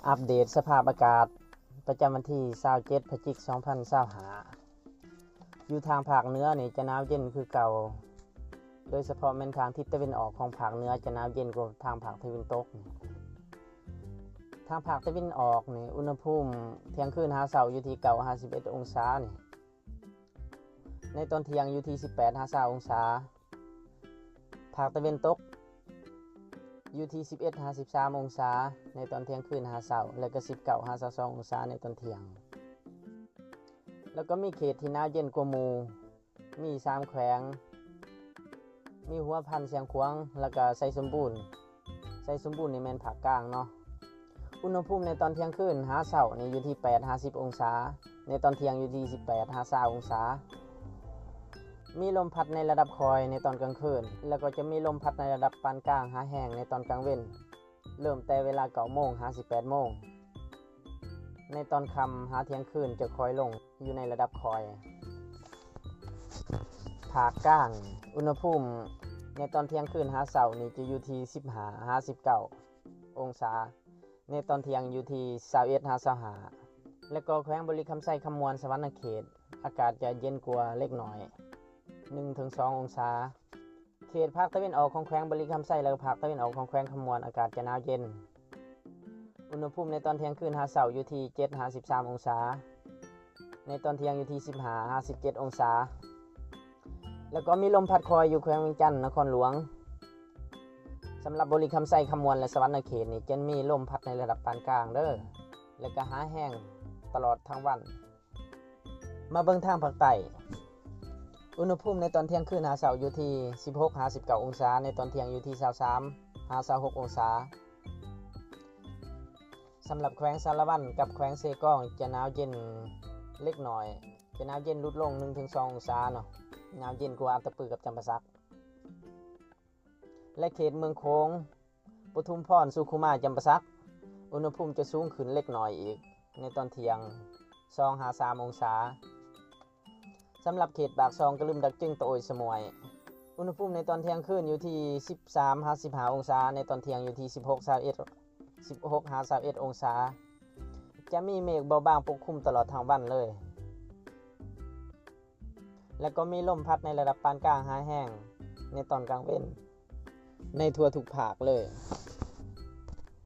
อัปเดตสภาพอากาศประจำวันที่27 พฤศจิกายน 2025อยู่ทางภาคเหนือนี่จะหนาวเย็นคือเก่าโดยเฉพาะเป็นทางทิศตะวันออกของภาคเหนือจะหนาวเย็นกว่าทางภาคตะวันตกทางภาคตะวันออกนี่อุณหภูมิเที่ยงคืนหาเช้าอยู่ที่51 องศานี่ในตอนเที่ยงอยู่ที่18-20 องศาภาคตะวันตกอยู่ที่11-13 องศาในตอนเที่ยงคืนหาเช้าและก็19-22 องศาในตอนเที่ยงแล้วก็มีเขตที่หนาวเย็นกว่าหมู่มี3แขวงมีหัวพันเสียงขวางแล้วก็ไซสมบูรณ์นี่แม่นภาคกลางเนาะอุณหภูมิในตอนเที่ยงคืนหาเช้านี่อยู่ที่8-10 องศาในตอนเที่ยงอยู่ที่18-20 องศามีลมพัดในระดับคอยในตอนกลางคืนแล้วก็จะมีลมพัดในระดับปานกลางหาแห้งในตอนกลางเว้นเริ่มแต่เวลา 9 โมง 18 โมงในตอนค่ำหาเที่ยงคืนจะคอยลงอยู่ในระดับคอยภาคกลางอุณหภูมิในตอนเที่ยงคืนหาเช้านี่จะอยู่ที่15-19 องศาในตอนเที่ยงอยู่ที่21-25และก็แขวงบริคำไส้คำมวลสวรรณเขตอากาศจะเย็นกว่าเล็กน้อย 1-2 องศาเขตภาคตะวันออกของแขวงบริคำไส้และภาคตะวันออกของแขวงคำมวลอากาศจะหนาวเย็นอุณหภูมิในตอนเที่ยงคืนหาเช้าอยู่ที่7-13 องศาในตอนเที่ยงอยู่ที่15-17 องศาแล้วก็มีลมพัดคอยอยู่แขวงเวียงจันทน์นครหลวงสำหรับบริคำไส้คำมวลและสวรรณเขตนี่จะมีลมพัดในระดับปานกลางเด้อและก็หาแห้งตลอดทั้งวันมาเบิ่งทางภาคใต้อุณหภูมิในตอนเที่ยงคืนหาเช้าอยู่ที่16-19 องศาในตอนเที่ยงอยู่ที่23-26 องศาสำหรับแขวงสารวัตรกับแขวงเซกองจะหนาวเย็นเล็กน้อยจะหนาวเย็นลดลง 1-2 องศาเนาะหนาวเย็นกว่าอัตตปือกับจำปาสักและเขตเมืองโขงปทุมพรสุขุมารจำปาสักอุณหภูมิจะสูงขึ้นเล็กน้อยอีกในตอนเที่ยง2-3 องศาสำหรับเขตปากซองกระลืมดักจึงตะโอยสมวยอุณหภูมิในตอนเที่ยงคืนอยู่ที่13-15 องศาในตอนเที่ยงอยู่ที่16-21 องศาจะมีเมฆเบาบางปกคลุมตลอดทั้งวันเลยแล้วก็มีลมพัดในระดับปานกลางหาแห้งในตอนกลางเว้นในทั่วทุกภาคเลย